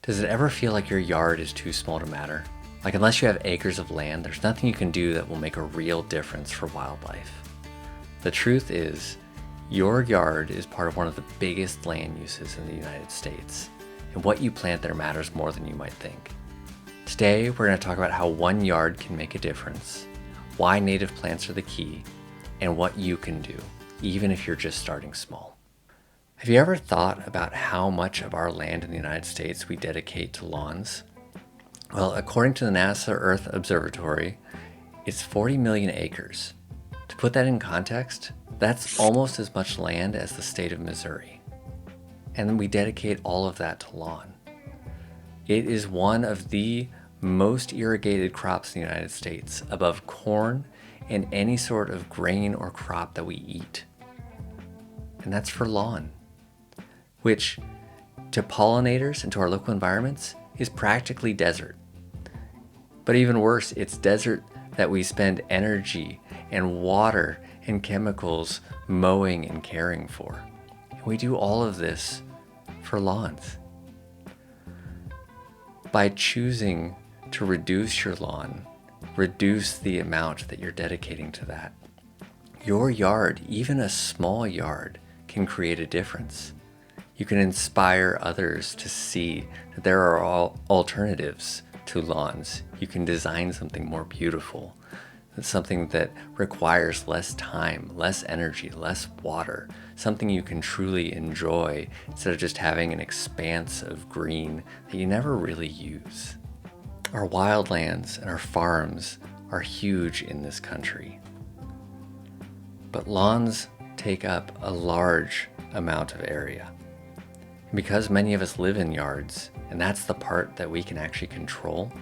Does it ever feel like your yard is too small to matter? Like unless you have acres of land, there's nothing you can do that will make a real difference for wildlife. The truth is, your yard is part of one of the biggest land uses in the United States, and what you plant there matters more than you might think. Today, we're going to talk about how one yard can make a difference, why native plants are the key, and what you can do, even if you're just starting small. Have you ever thought about how much of our land in the United States we dedicate to lawns? Well, according to the NASA Earth Observatory, it's 40 million acres. To put that in context, that's almost as much land as the state of Missouri. And then we dedicate all of that to lawn. It is one of the most irrigated crops in the United States, above corn and any sort of grain or crop that we eat. And that's for lawn, which to pollinators and to our local environments is practically desert. But even worse, it's desert that we spend energy and water and chemicals mowing and caring for. And we do all of this for lawns. By choosing to reduce your lawn, reduce the amount that you're dedicating to that, your yard, even a small yard, can create a difference. You can inspire others to see that there are alternatives to lawns. You can design something more beautiful, something that requires less time, less energy, less water, something you can truly enjoy instead of just having an expanse of green that you never really use. Our wildlands and our farms are huge in this country, but lawns take up a large amount of area. And because many of us live in yards, and that's the part that we can actually control,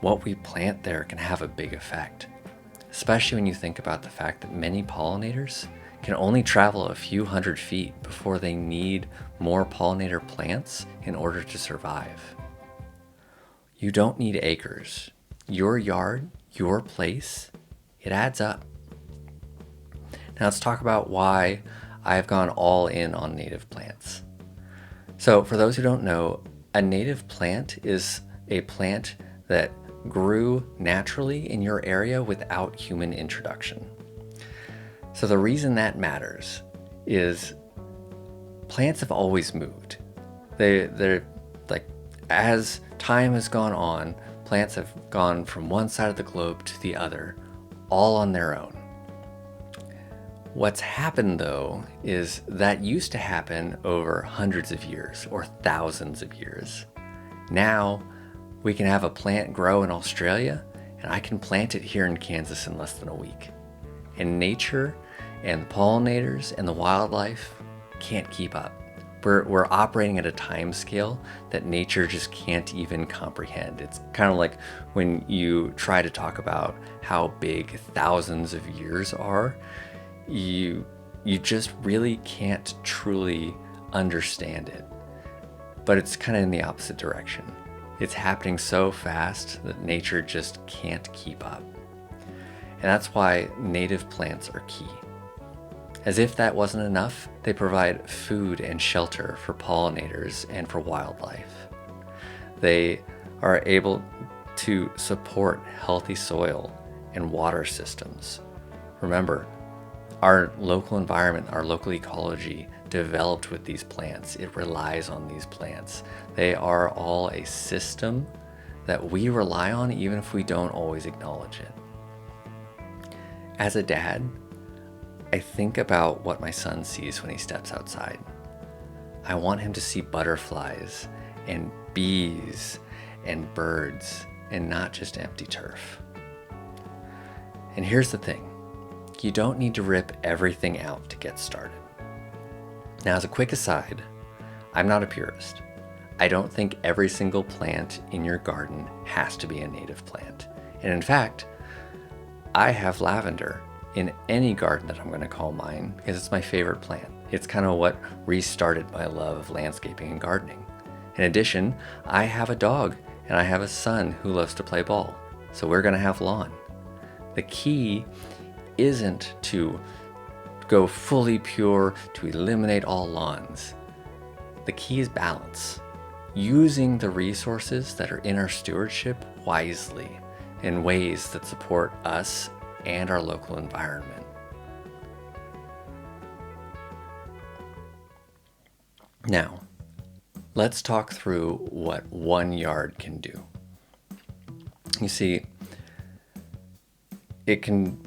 what we plant there can have a big effect. Especially when you think about the fact that many pollinators can only travel a few hundred feet before they need more pollinator plants in order to survive. You don't need acres. Your yard, your place, it adds up. Now let's talk about why I've gone all in on native plants. So for those who don't know, a native plant is a plant that grew naturally in your area without human introduction. So the reason that matters is plants have always moved. They're like, as time has gone on, plants have gone from one side of the globe to the other, all on their own. What's happened though is that used to happen over hundreds of years or thousands of years. Now we can have a plant grow in Australia and I can plant it here in Kansas in less than a week. And nature and the pollinators and the wildlife can't keep up. We're operating at a time scale that nature just can't even comprehend. It's kind of like when you try to talk about how big thousands of years are, you just really can't truly understand it. But it's kind of in the opposite direction. It's happening so fast that nature just can't keep up. And that's why native plants are key. As if that wasn't enough, they provide food and shelter for pollinators and for wildlife. They are able to support healthy soil and water systems. Remember, our local environment, our local ecology developed with these plants. It relies on these plants. They are all a system that we rely on even if we don't always acknowledge it. As a dad, I think about what my son sees when he steps outside. I want him to see butterflies and bees and birds and not just empty turf. And here's the thing. You don't need to rip everything out to get started. Now, as a quick aside, I'm not a purist. I don't think every single plant in your garden has to be a native plant. And in fact, I have lavender in any garden that I'm going to call mine because it's my favorite plant. It's kind of what restarted my love of landscaping and gardening. In addition, I have a dog and I have a son who loves to play ball. So we're going to have lawn. The key isn't to go fully pure, to eliminate all lawns. The key is balance. using the resources that are in our stewardship wisely in ways that support us and our local environment. Now, let's talk through what 1 yard can do. You see, it can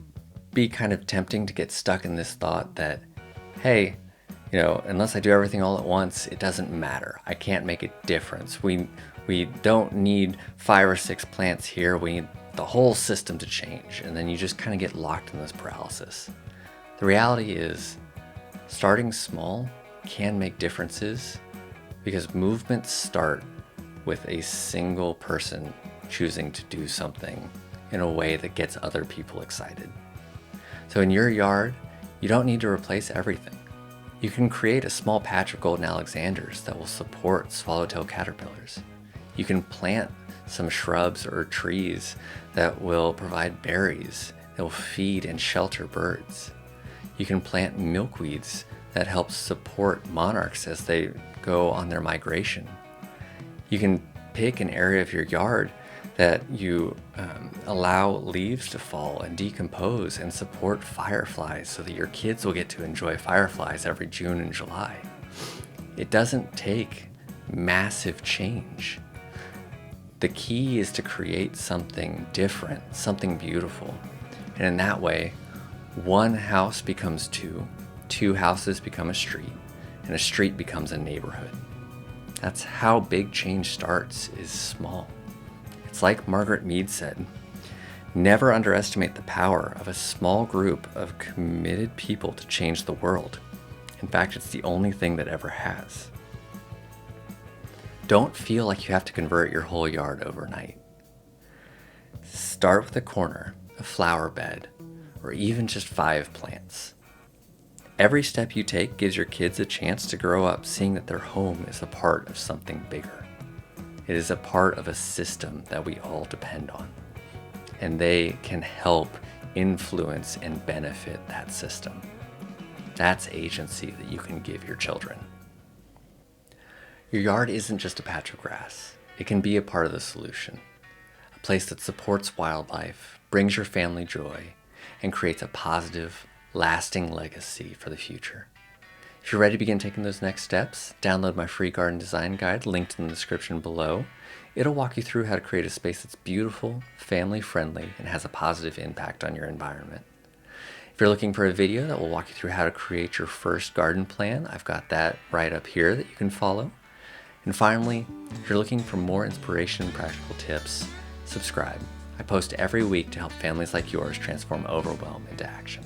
be kind of tempting to get stuck in this thought that, hey, unless I do everything all at once, it doesn't matter. I can't make a difference. We don't need 5 or 6 plants here. We need the whole system to change. And then you just kind of get locked in this paralysis. The reality is, starting small can make differences because movements start with a single person choosing to do something in a way that gets other people excited. So in your yard, you don't need to replace everything. You can create a small patch of golden alexanders that will support swallowtail caterpillars. You can plant some shrubs or trees that will provide berries that will feed and shelter birds. You can plant milkweeds that help support monarchs as they go on their migration. You can pick an area of your yard that you allow leaves to fall and decompose and support fireflies so that your kids will get to enjoy fireflies every June and July. It doesn't take massive change. The key is to create something different, something beautiful. And in that way, 1 house becomes 2, 2 houses become a street, and a street becomes a neighborhood. That's how big change starts, is small. It's like Margaret Mead said, never underestimate the power of a small group of committed people to change the world. In fact, it's the only thing that ever has. Don't feel like you have to convert your whole yard overnight. Start with a corner, a flower bed, or even just 5 plants. Every step you take gives your kids a chance to grow up seeing that their home is a part of something bigger. It is a part of a system that we all depend on, and they can help influence and benefit that system. That's agency that you can give your children. Your yard isn't just a patch of grass. It can be a part of the solution, a place that supports wildlife, brings your family joy, and creates a positive, lasting legacy for the future. If you're ready to begin taking those next steps, download my free garden design guide linked in the description below. It'll walk you through how to create a space that's beautiful, family-friendly, and has a positive impact on your environment. If you're looking for a video that will walk you through how to create your first garden plan, I've got that right up here that you can follow. And finally, if you're looking for more inspiration and practical tips, subscribe. I post every week to help families like yours transform overwhelm into action.